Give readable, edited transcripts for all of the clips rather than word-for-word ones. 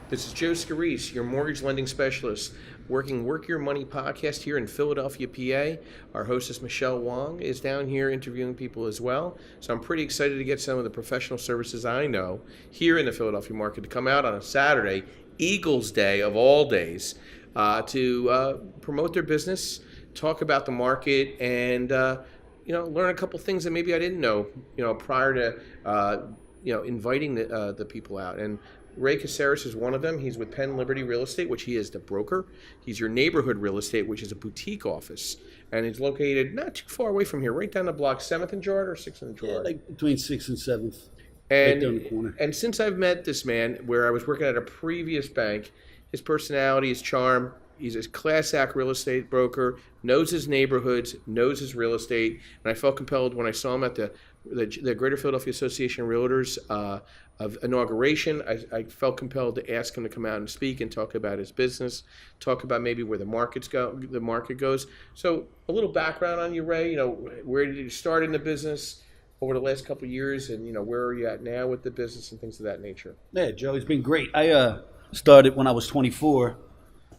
This is Joe Scarice, your mortgage lending specialist, working Work Your Money podcast here in Philadelphia, PA. Our hostess, Michelle Wong, is down here interviewing people as well. So I'm pretty excited to get some of the professional services I know here in the Philadelphia market to come out on a Saturday, Eagles Day of all days, to promote their business, talk about the market, and learn a couple things that maybe I didn't know, prior to inviting the people out. And Ray Caceres is one of them. He's with Penn Liberty Real Estate, which he is the broker. He's your neighborhood real estate, which is a boutique office. And it's located not too far away from here, right down the block, 7th and Gerard or 6th and Gerard? Yeah, like between 6th and 7th, and, right down the corner. And since I've met this man, where I was working at a previous bank, his personality, his charm, he's a class act real estate broker, knows his neighborhoods, knows his real estate. And I felt compelled when I saw him at the Greater Philadelphia Association of Realtors of inauguration. I felt compelled to ask him to come out and speak and talk about his business, talk about maybe where the market goes. So a little background on you, Ray. Where did you start in the business over the last couple of years, and where are you at now with the business and things of that nature? Yeah, Joe, it's been great. I started when I was 24.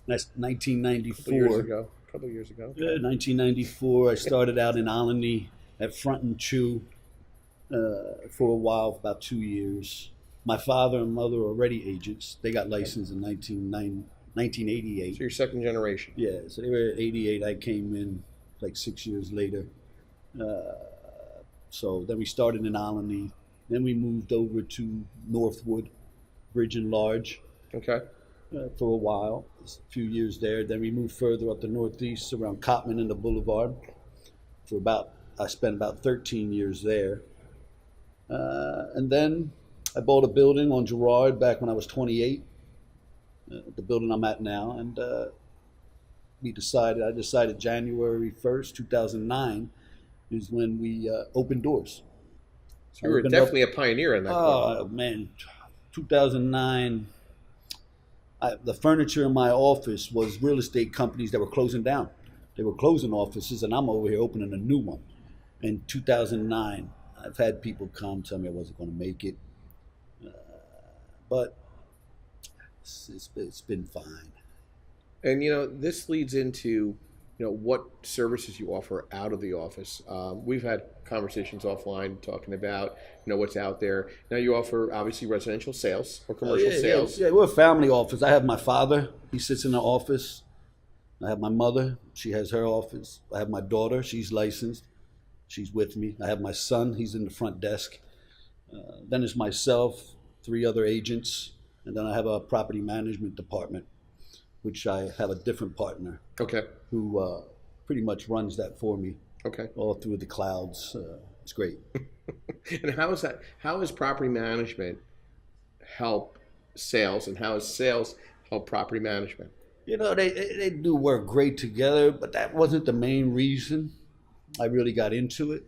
That's 1994. A couple of years ago. Yeah, 1994. I started out in Alany at Front and Chew for a while, about 2 years. My father and mother were already agents. They got licensed in 1988. So you're second generation. Yeah, so they were at 88. I came in like 6 years later. So then we started in Alany. Then we moved over to Northwood, Bridge and Large. Okay. For a while, a few years there. Then we moved further up the Northeast around Cotman and the Boulevard. I spent about 13 years there. And then I bought a building on Gerard back when I was 28, the building I'm at now. And I decided January 1st, 2009 is when we opened doors. So you were definitely a pioneer in that. Oh, man, 2009. The furniture in my office was real estate companies that were closing down. They were closing offices, and I'm over here opening a new one. In 2009, I've had people come tell me I wasn't going to make it, but it's been fine. And this leads into what services you offer out of the office. We've had conversations offline talking about what's out there. Now you offer obviously residential sales or commercial sales. Yeah, we're a family office. I have my father, he sits in the office. I have my mother, she has her office. I have my daughter, she's licensed, she's with me. I have my son, he's in the front desk. Then it's myself, 3 other agents, and then I have a property management department, which I have a different partner. Okay. Who pretty much runs that for me. Okay. All through the clouds. It's great. And how is that? How does property management help sales, and how does sales help property management? They do work great together, but that wasn't the main reason I really got into it.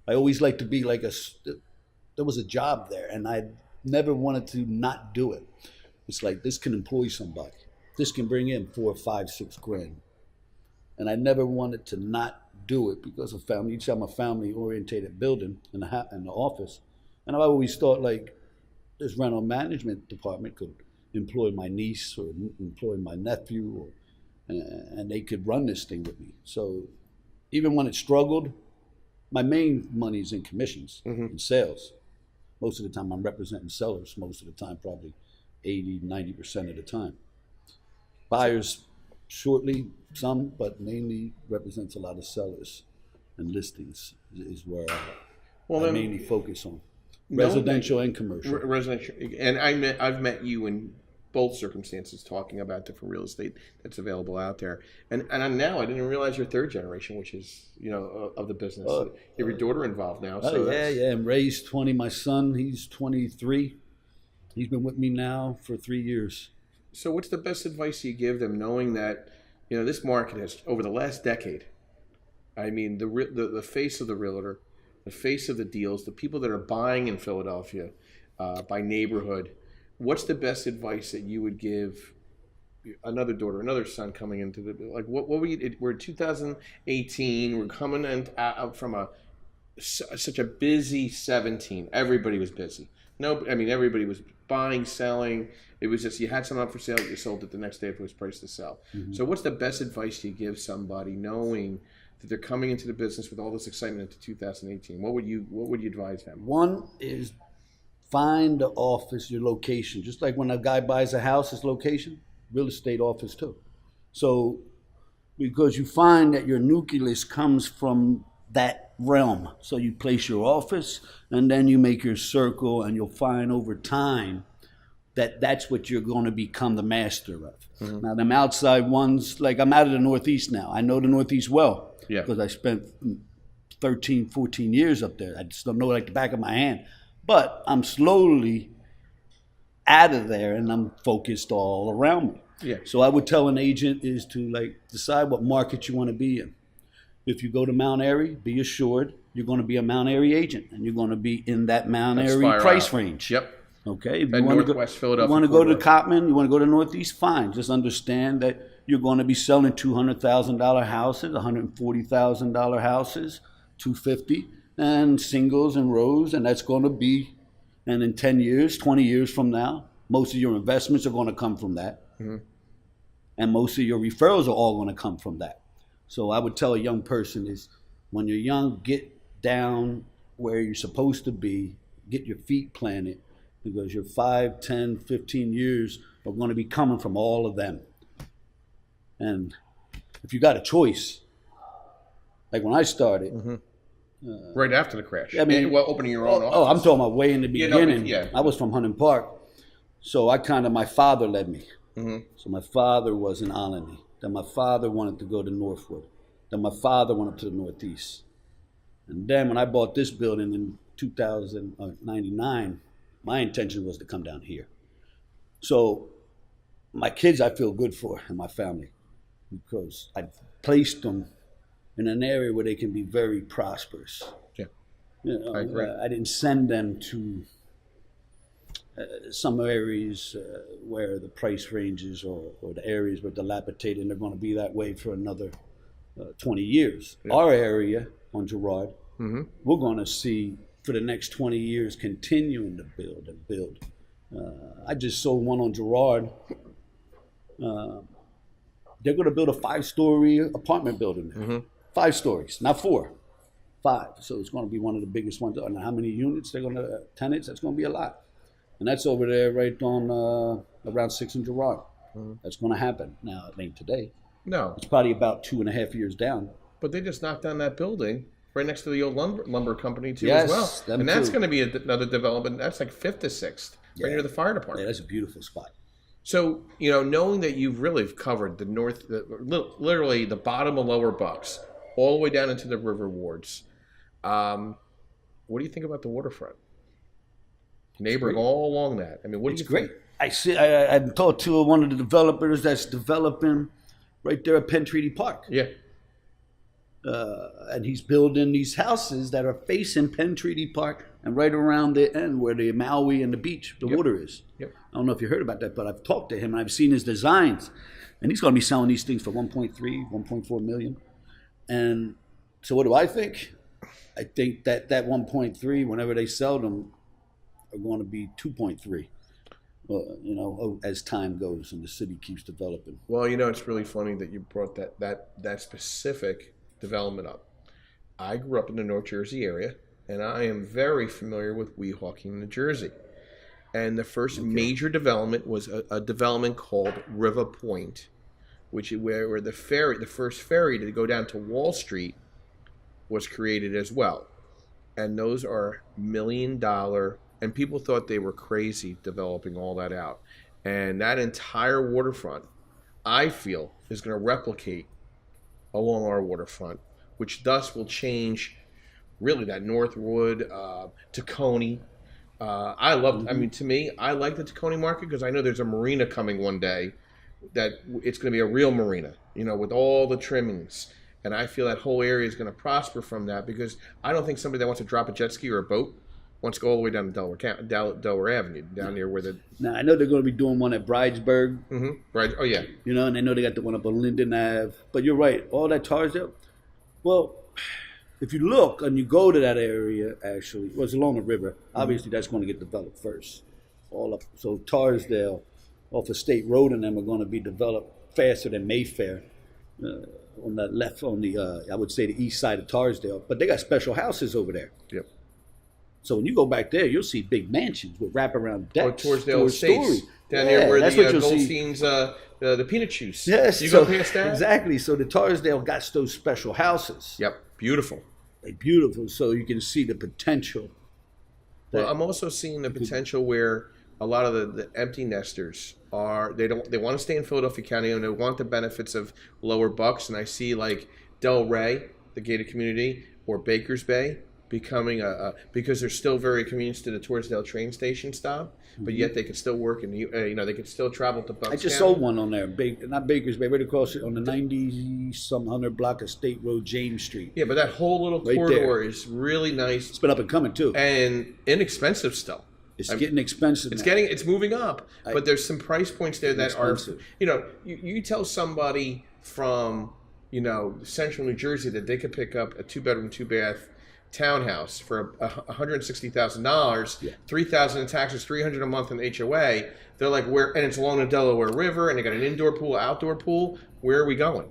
I always liked to be there was a job there, and I never wanted to not do it. It's like, this can employ somebody. This can bring in $4, $5, $6 grand. And I never wanted to not do it because of family. Each time a family-orientated building in the office. And I've always thought this rental management department could employ my niece or employ my nephew, and they could run this thing with me. So even when it struggled, my main money is in commissions and sales. Most of the time I'm representing sellers, most of the time probably 80, 90% of the time. Buyers shortly, some, but mainly represents a lot of sellers, and listings is where I mainly focus on. Residential and commercial. Residential, and I've met you in both circumstances talking about different real estate that's available out there. And now I didn't realize you're 3rd generation, which is of the business. You have your daughter involved now. So yeah. And Ray's 20. My son, he's 23. He's been with me now for 3 years. So what's the best advice you give them, knowing that this market has, over the last decade, I mean, the face of the realtor, the face of the deals, the people that are buying in Philadelphia by neighborhood, what's the best advice that you would give another daughter, another son coming into what we're in 2018, we're coming out from such a busy 17. Everybody was busy. No, I mean everybody was buying, selling. It was just you had something up for sale, you sold it the next day if it was priced to sell. Mm-hmm. So what's the best advice you give somebody knowing that they're coming into the business with all this excitement into 2018? What would you advise them? One is find the office, your location. Just like when a guy buys a house, his location, real estate office too. So because you find that your nucleus comes from that realm. So you place your office and then you make your circle, and you'll find over time that that's what you're going to become the master of. Mm-hmm. Now, them outside ones, like I'm out of the Northeast now. I know the Northeast well because I spent 13, 14 years up there. I just don't know it like the back of my hand. But I'm slowly out of there, and I'm focused all around me. Yeah. So I would tell an agent is to like decide what market you want to be in. If you go to Mount Airy, be assured you're going to be a Mount Airy agent, and you're going to be in that Mount Airy price range. Yep. Okay. If you want to go, Philadelphia, you want to go to Cotman, you want to go to Northeast, fine. Just understand that you're going to be selling $200,000 houses, $140,000 houses, $250,000, and singles and rows, and that's going to be, and in 10 years, 20 years from now, most of your investments are going to come from that. Mm-hmm. And most of your referrals are all going to come from that. So I would tell a young person is when you're young, get down where you're supposed to be, get your feet planted, because your 5, 10, 15 years are going to be coming from all of them. And if you got a choice, like when I started. Mm-hmm. Right after the crash. I mean, opening your own office. Oh, I'm talking about way in the beginning. Yeah. I was from Hunting Park. So my father led me. Mm-hmm. So my father was in Alany. Then my father wanted to go to Northwood. Then my father went up to the Northeast. And then when I bought this building in 1999, my intention was to come down here. So my kids I feel good for, and my family, because I placed them in an area where they can be very prosperous. Yeah, I agree. I didn't send them to some areas where the price ranges or the areas were dilapidated, and they're going to be that way for another 20 years. Yeah. Our area on Girard, mm-hmm. we're going to see for the next 20 years continuing to build and build. I just sold one on Girard. They're going to build a 5-story apartment building there. Mm-hmm. 5 stories, not 4, 5. So it's going to be one of the biggest ones. And how many units they're going to, tenants, that's going to be a lot. And that's over there right on around 6 and Girard. Mm-hmm. That's going to happen. Now, it ain't today. No. It's probably about 2.5 years down. But they just knocked down that building right next to the old lumber company, too, yes, as well. And that's going to be another development. That's like 5th to 6th, right near the fire department. Yeah, that's a beautiful spot. So, knowing that you've really covered the literally the bottom of Lower Bucks, all the way down into the river wards, what do you think about the waterfront? Neighboring all along that. I mean, what do you think? It's great. I talked to one of the developers that's developing right there at Penn Treaty Park. Yeah. And he's building these houses that are facing Penn Treaty Park and right around the end where the Maui and the beach, the water is. Yep. I don't know if you heard about that, but I've talked to him and I've seen his designs. And he's going to be selling these things for 1.3, 1.4 million. And so what do I think? I think that 1.3, whenever they sell them, are going to be 2.3. As time goes and the city keeps developing. Well, it's really funny that you brought that specific development up. I grew up in the North Jersey area, and I am very familiar with Weehawken, New Jersey. And the first major development was a development called River Point, which is where the first ferry to go down to Wall Street was created as well. And those are $1 million, and people thought they were crazy developing all that out. And that entire waterfront, I feel, is going to replicate along our waterfront, which thus will change really that Northwood, Tacony. I like the Tacony market because I know there's a marina coming one day that it's going to be a real marina, with all the trimmings. And I feel that whole area is going to prosper from that because I don't think somebody that wants to drop a jet ski or a boat wants to go all the way down to Delaware Avenue, down near where the... Now, I know they're going to be doing one at Bridesburg. Mm-hmm. Oh, yeah. And I know they got the one up on Linden Ave. But you're right, all that Tarsdale, well, if you look and you go to that area, actually, well, it's along the river. Obviously, that's going to get developed first. All up, so Tarsdale, off of State Road, and them are going to be developed faster than Mayfair. On the left, on the I would say the east side of Tarsdale, but they got special houses over there. Yep. So when you go back there, you'll see big mansions with wraparound decks. Or Torresdale Estates, down there where the Goldstein's, the peanut juice. Yes, you go past that? Exactly. So the Tarsdale got those special houses. Yep, beautiful. They're beautiful, so you can see the potential. Well, I'm also seeing the potential where a lot of the empty nesters they want to stay in Philadelphia County and they want the benefits of lower bucks. And I see like Del Rey, the gated community, or Baker's Bay becoming because they're still very convenient to the Torresdale train station stop, but yet they could still work and they could still travel to Bucks I just County. sold one on there, not Baker's Bay, right across it on the 90-some 100 block of State Road, James Street. Yeah, but that whole little Right corridor there. is really nice. It's been up and coming too. And inexpensive still. It's getting expensive. It's moving up, but there's some price points there that expensive. are, you tell somebody from, central New Jersey that they could pick up a 2-bedroom, 2-bath townhouse for $160,000, $3,000 in taxes, $300 a month in HOA. They're like, where? And it's along the Delaware River, and they got an indoor pool, outdoor pool. Where are we going?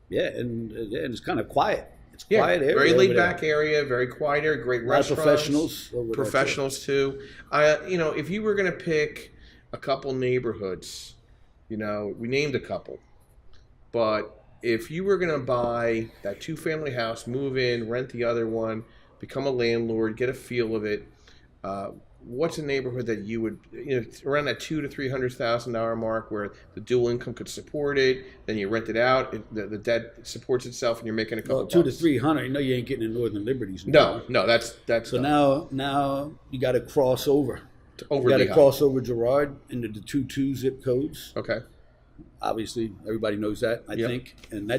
Yeah, and it's kind of quiet. It's quiet area. Very laid back area, very quiet area, great restaurants. Professionals too. If you were going to pick a couple neighborhoods, we named a couple, but if you were going to buy that 2-family house, move in, rent the other one, become a landlord, get a feel of it, what's a neighborhood that you would, around that $200,000 to $300,000 mark, where the dual income could support it, then you rent it out, the debt supports itself, and you're making a couple. $200 to $300. You ain't getting in Northern Liberties. No, that's. So now you got to cross over. You got to cross over Girard into the 2 zip codes. Okay. Obviously, everybody knows that. I think, and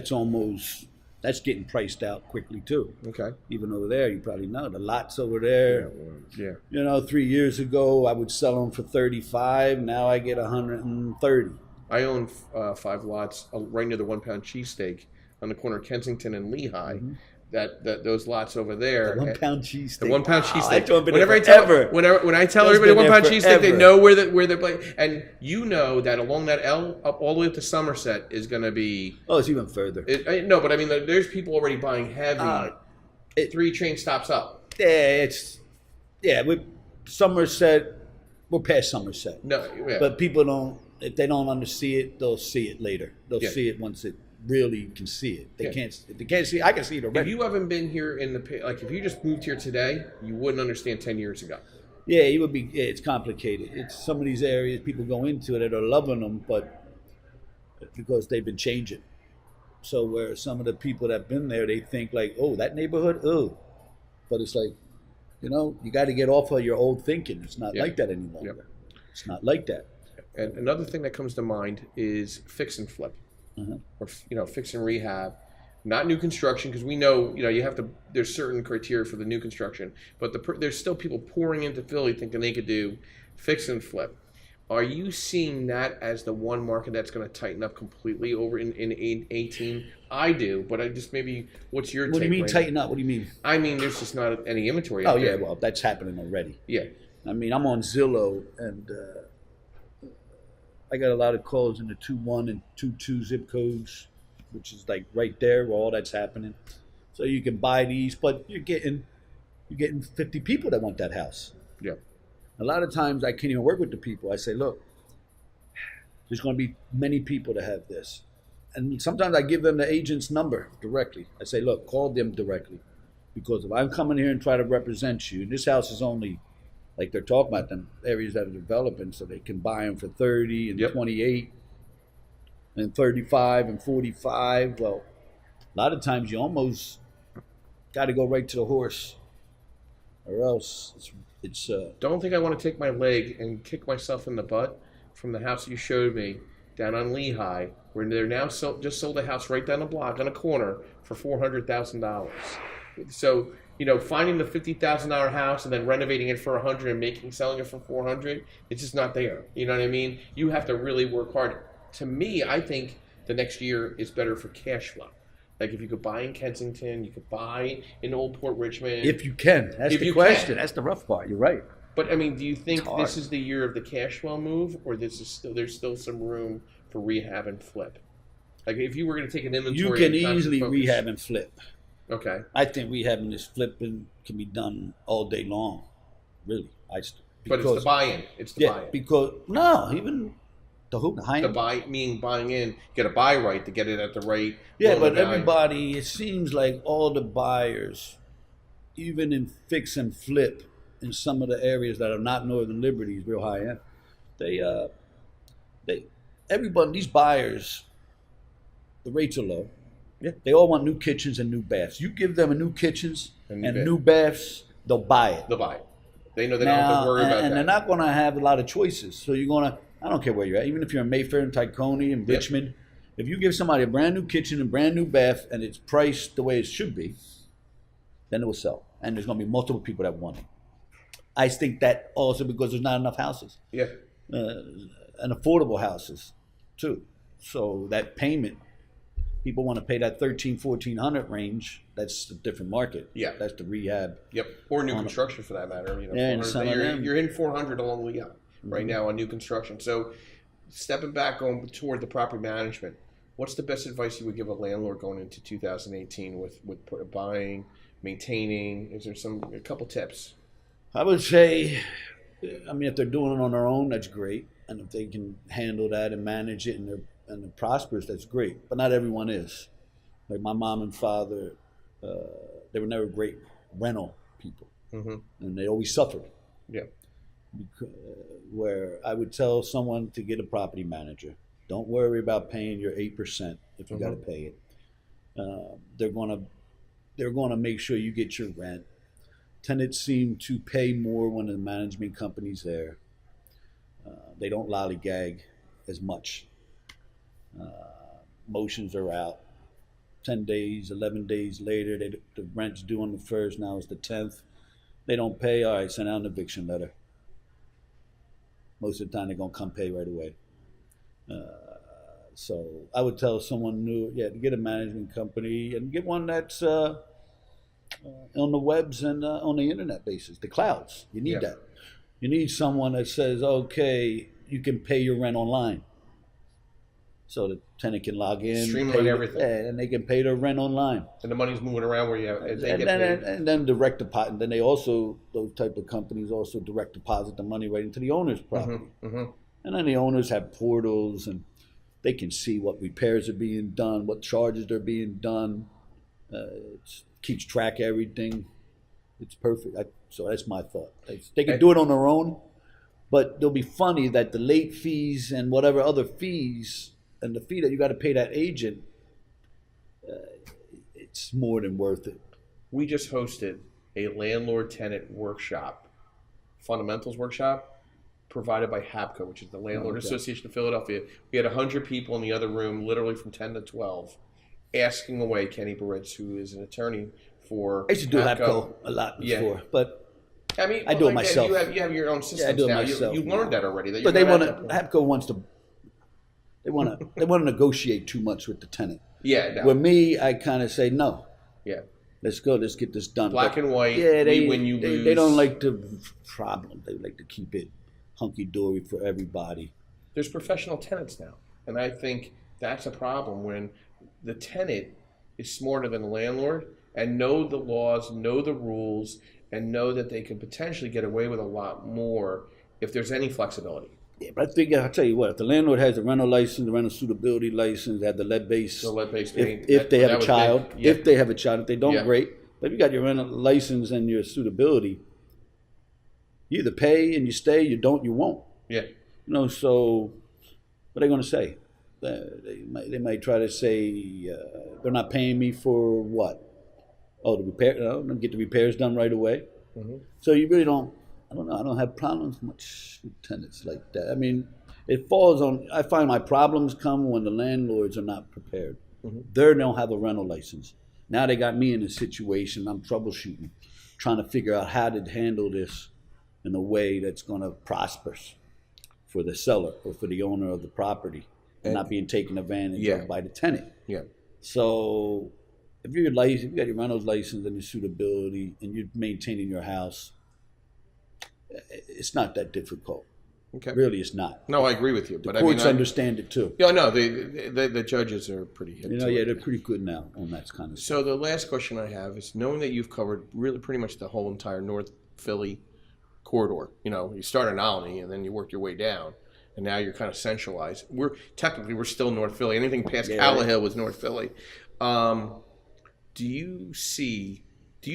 that's getting priced out quickly too. Okay. Even over there, you probably know the lots over there. Yeah. 3 years ago, I would sell them for $35. Now I get $130. I own 5 lots right near the 1-pound cheesesteak on the corner of Kensington and Lehigh. Mm-hmm. That those lots over there. The 1-pound cheesesteak. The 1-pound cheesesteak. When I tell everybody 1-pound cheesesteak, they know where they're playing, and that along that L up all the way up to Somerset is going to be. Oh, it's even further. No, but I mean, there's people already buying heavy. 3 train stops up. Yeah, with Somerset, we're past Somerset. No, yeah. But people don't. If they don't undersee it, they'll see it later. They'll see it once it really can see it. They can't. If they can't see it, I can see it already. If you haven't been here if you just moved here today, you wouldn't understand 10 years ago. Yeah, it would be. It's complicated. It's some of these areas people go into it and are loving them, but because they've been changing. So where some of the people that've been there, they think like, oh, that neighborhood, but it's like, you got to get off of your old thinking. It's not like that any longer. It's not like that. And another thing that comes to mind is fix and flip. Or fix and rehab, not new construction, because we know you have to. There's certain criteria for the new construction, but there's still people pouring into Philly thinking they could do fix and flip. Are you seeing that as the one market that's going to tighten up completely over in 18? I do, but I just maybe what's your take? What do you mean tighten up? What do you mean? I mean, there's just not any inventory. Oh yeah, well that's happening already. Yeah, I mean I'm on Zillow and. I got a lot of calls in the 2-1 and 2-2 zip codes, which is like right there where all that's happening. So you can buy these, but you're getting 50 people that want that house. Yeah. A lot of times I can't even work with the people. I say, look, there's going to be many people that have this. And sometimes I give them the agent's number directly. I say, look, call them directly. Because if I'm coming here and try to represent you, and this house is only, like they're talking about them areas that are developing, so they can buy them for 30 and 28 and 35 and 45. Well, a lot of times you almost got to go right to the horse, or else it's. Don't think I want to take my leg and kick myself in the butt from the house you showed me down on Lehigh, where they're now just sold a house right down the block on a corner for $400,000. So. Finding the $50,000 house and then renovating it for $100 and selling it for $400, it's just not there. You know what I mean? You have to really work hard. To me, I think the next year is better for cash flow. Like if you could buy in Kensington, you could buy in Old Port Richmond. If you can. That's If the you question. can. That's the rough part. You're right. But I mean, do you think It's hard. this is the year of the Cashwell move, or there's still some room for rehab and flip? Like if you were going to take an inventory, You can and time to easily focus- rehab and flip. Okay. I think rehabbing this flipping can be done all day long. Really. But it's the buy-in. It's the Yeah, buy-in. because, no, even the high The end. meaning buying in, you got to buy right to get it at the right. Yeah, loan but value. everybody, it seems like all the buyers, even in fix and flip, in some of the areas that are not Northern Liberties, real high end, everybody, these buyers, the rates are low. Yeah. They all want new kitchens and new baths. You give them a new kitchens And and new new baths, they'll buy it. They'll buy it. They know they don't have to worry about and that. they're not going to have a lot of choices. So you're going to, I don't care where you're at, even if you're in Mayfair and Tacony and Yep. Richmond, if you give somebody a brand new kitchen and brand new bath and it's priced the way it should be, then it will sell. And there's going to be multiple people that want it. I think that also because there's not enough houses, Yeah. and affordable houses too. So that payment, people want to pay that $1,300-1,400 range. That's a different market. Yeah. That's the rehab. Yep. Or new construction for that matter. You know, Yeah, and 400 some of them- you're in 400 along the way up right now on new construction. So stepping back going toward the property management, what's the best advice you would give a landlord going into 2018 with buying, maintaining? Is there a couple tips? I would say, I mean, if they're doing it on their own, that's great. And if they can handle that and manage it and they're prosperous, that's great. But not everyone is. Like my mom and father, they were never great rental people. Mm-hmm. And they always suffered. Yeah. Where I would tell someone to get a property manager. Don't worry about paying your 8% if you got to pay it. They're gonna make sure you get your rent. Tenants seem to pay more when the management company's there. They don't lollygag as much. Motions are out. 10 days, 11 days later, the rent's due on the 1st, now it's the 10th. They don't pay, all right, send out an eviction letter. Most of the time, they're going to come pay right away. So I would tell someone new, to get a management company and get one that's on the webs and on the internet basis, the clouds. You need that. You need someone that says, okay, you can pay your rent online. So the tenant can log in, Streamline everything. and they can pay their rent online. And the money's moving around where you have, they And get then, paid. and then direct deposit. And then they also, those type of companies also direct deposit the money right into the owner's property. Mm-hmm. And then the owners have portals and they can see what repairs are being done, what charges are being done. It keeps track of everything. It's perfect. So that's my thought. They can do it on their own, but they'll be funny that the late fees and whatever other fees and the fee that you got to pay that agent, it's more than worth it. We just hosted a landlord-tenant workshop, fundamentals workshop, provided by HAPCO, which is the Landlord Association of Philadelphia. We had 100 people in the other room, literally from 10 to 12, asking away Kenny Baritz, who is an attorney for I used to do HAPCO a lot before, but I mean, I do it myself. You have your own systems I do it now. myself. You learned that already. That but you're they want not to. at that point. HAPCO wants to. They want to negotiate too much with the tenant. Yeah. No. With me, I kind of say no. Yeah. Let's go. Let's get this done. Black and white. Yeah, we win, you lose. They don't like the problem. They like to keep it hunky dory for everybody. There's professional tenants now, and I think that's a problem when the tenant is smarter than the landlord and know the laws, know the rules, and know that they can potentially get away with a lot more if there's any flexibility. Yeah, but I think I'll tell you what. If the landlord has a rental license, the rental suitability license, they have the lead base. So lead-based paying. If they have that a was child, big. Yeah. if they have a child, if they don't, Yeah. great. But if you got your rental license and your suitability, you either pay and you stay, you don't, you won't. Yeah. You know, so what are they going to say? They might try to say they're not paying me for what? Oh, the repair. No, I'm gonna get the repairs done right away. Mm-hmm. So you really don't. I don't know. I don't have problems much with tenants like that. I mean, it falls on. I find my problems come when the landlords are not prepared. Mm-hmm. They don't have a rental license. Now they got me in a situation. I'm troubleshooting, trying to figure out how to handle this in a way that's going to prosper for the seller or for the owner of the property and not being taken advantage of by the tenant. Yeah. So if you're licensed, if you got your rental's license and your suitability, and you're maintaining your house, it's not that difficult. Okay. Really, it's not. No, I agree with you. The But courts I understand it too. yeah, no, the judges are pretty hip. You know, to yeah, it. they're pretty good now on that kind of stuff. So the last question I have is, knowing that you've covered really pretty much the whole entire North Philly corridor. You know, you start in Alny and then you work your way down, and now you're kind of centralized. We're still North Philly. Anything past Callahill was North Philly. Do you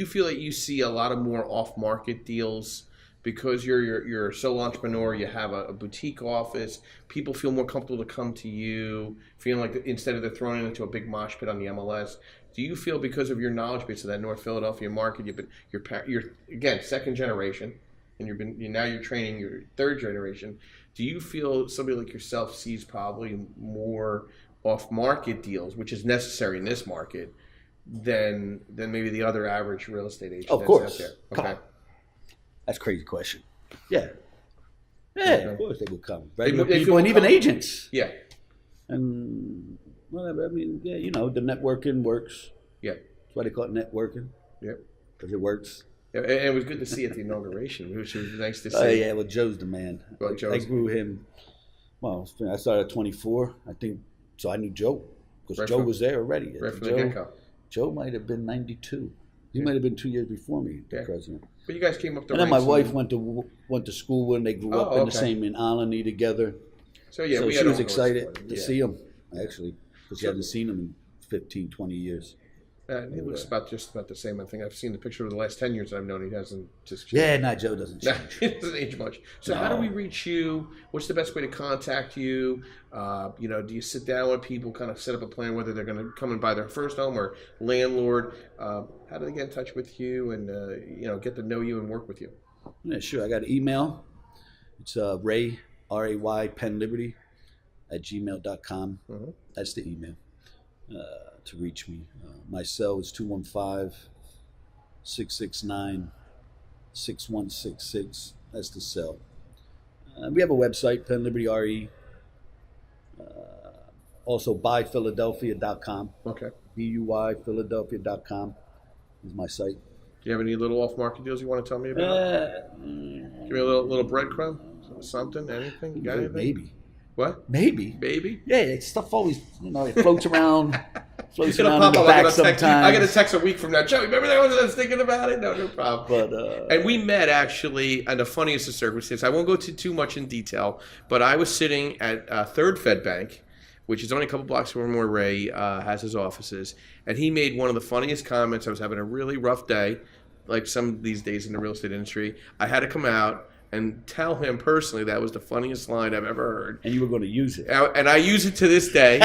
feel that you see a lot of more off-market deals because you're a solo entrepreneur? You have a boutique office. People feel more comfortable to come to you, feeling like instead of they're thrown into a big mosh pit on the MLS. Do you feel, because of your knowledge base of that North Philadelphia market, you're again second generation, and now you're training your third generation? Do you feel somebody like yourself sees probably more off-market deals, which is necessary in this market, than maybe the other average real estate agent Of that's course. out there? Okay. That's a crazy question. Yeah. Yeah, Okay. of course they would come. They Regular feel people and even comfortable. agents. Yeah. And whatever. I mean, yeah, you know, the networking works. Yeah. That's why they call it networking, Yeah. because it works. And it was good to see at the inauguration, which was nice to see. Oh, yeah, well, Joe's the man. Well, I Joe's- grew him. Well, I started at 24, I think, so I knew Joe, because Right Joe from- was there already. right from the Joe, get-go. Joe might have been 92. He Yeah. might have been 2 years before me, the Yeah. president. But you guys came up the And then my ranks wife went to school when they grew up in the okay. same in Alany together. So yeah, So we she had was all those excited for it. to Yeah. see him, actually, because she So- hadn't seen him in 15, 20 years. He looks just about the same. I think I've seen the picture of the last 10 years I've known. He hasn't just changed. Yeah, no, Joe doesn't No, change. he doesn't age much. So how do No. we reach you? What's the best way to contact you? Do you sit down with people, kind of set up a plan whether they're going to come and buy their first home or landlord? How do they get in touch with you and get to know you and work with you? Yeah, sure. I got an email. It's Ray, R-A-Y, Penn Liberty, @gmail.com. Mhm. That's the email to reach me. My cell is 215-669-6166. That's the cell. We have a website, Penn Liberty RE. Also, buyphiladelphia.com. Okay. BUY Philadelphia.com is my site. Do you have any little off-market deals you want to tell me about? Give me a little breadcrumb, something, anything. You got anything? Maybe. What? Maybe. Baby? Yeah, that stuff always, it floats around. Floats It'll around in pop the up. back I sometimes. got a text a week from now. Joe, remember that one I was thinking about it? No problem. But And we met actually, and the funniest of circumstances. I won't go too much in detail, but I was sitting at Third Fed Bank, which is only a couple blocks from where Ray has his offices, and he made one of the funniest comments. I was having a really rough day, like some of these days in the real estate industry. I had to come out and tell him personally that was the funniest line I've ever heard. and you were going to use it. And I use it to this day.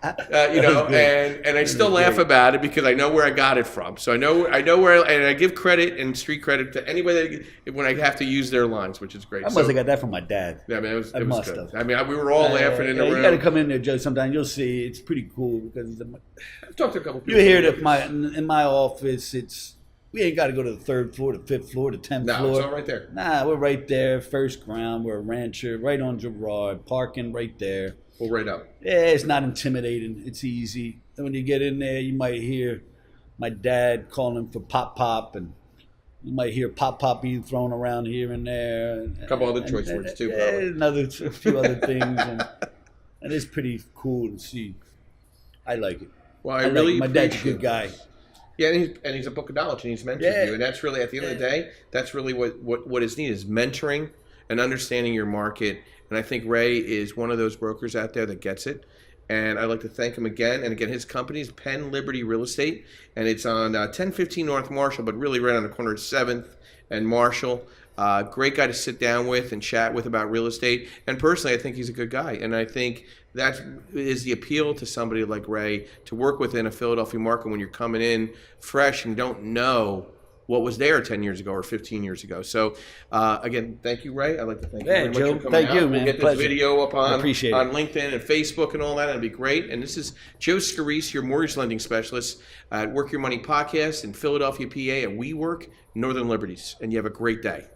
And I still laugh about it because I know where I got it from. So I know where, and I give credit and street credit to anybody when I have to use their lines, which is great. I must have got that from my dad. Yeah, I mean, it was must good. have. I mean, we were all laughing in the You room. got to come in there, Joe. Sometime you'll see. It's pretty cool because I've talked to a couple people. you hear that in my office. We ain't got to go to the 3rd floor, the 5th floor, the 10th No, floor. it's all right there. Nah, we're right there, first ground. We're a rancher, right on Gerard, parking right there. Well, right up. Yeah, it's not intimidating. It's easy. And when you get in there, you might hear my dad calling for pop, and you might hear pop being thrown around here and there. A couple other choice words too, yeah, probably. a few other things, and it's pretty cool to see. I like it. Well, I like really it. My dad's a appreciate good guy. Yeah, and he's a book of knowledge, and he's mentored Yeah. you, and that's really at the end of the day, that's really what is needed is mentoring and understanding your market. And I think Ray is one of those brokers out there that gets it. And I'd like to thank him again. And again, his company is Penn Liberty Real Estate, and it's on 1015 North Marshall, but really right on the corner of 7th and Marshall. Great guy to sit down with and chat with about real estate. And personally, I think he's a good guy. And I think that is the appeal to somebody like Ray, to work within a Philadelphia market when you're coming in fresh and don't know what was there 10 years ago or 15 years ago. So, again, thank you, Ray. I'd like to thank you very much Joe, for coming thank out. you, We'll man. get this Pleasure. video up on appreciate it. LinkedIn and Facebook and all that. It'd be great. And this is Joe Caceres, your mortgage lending specialist at Work Your Money Podcast in Philadelphia, PA at WeWork, Northern Liberties. And you have a great day.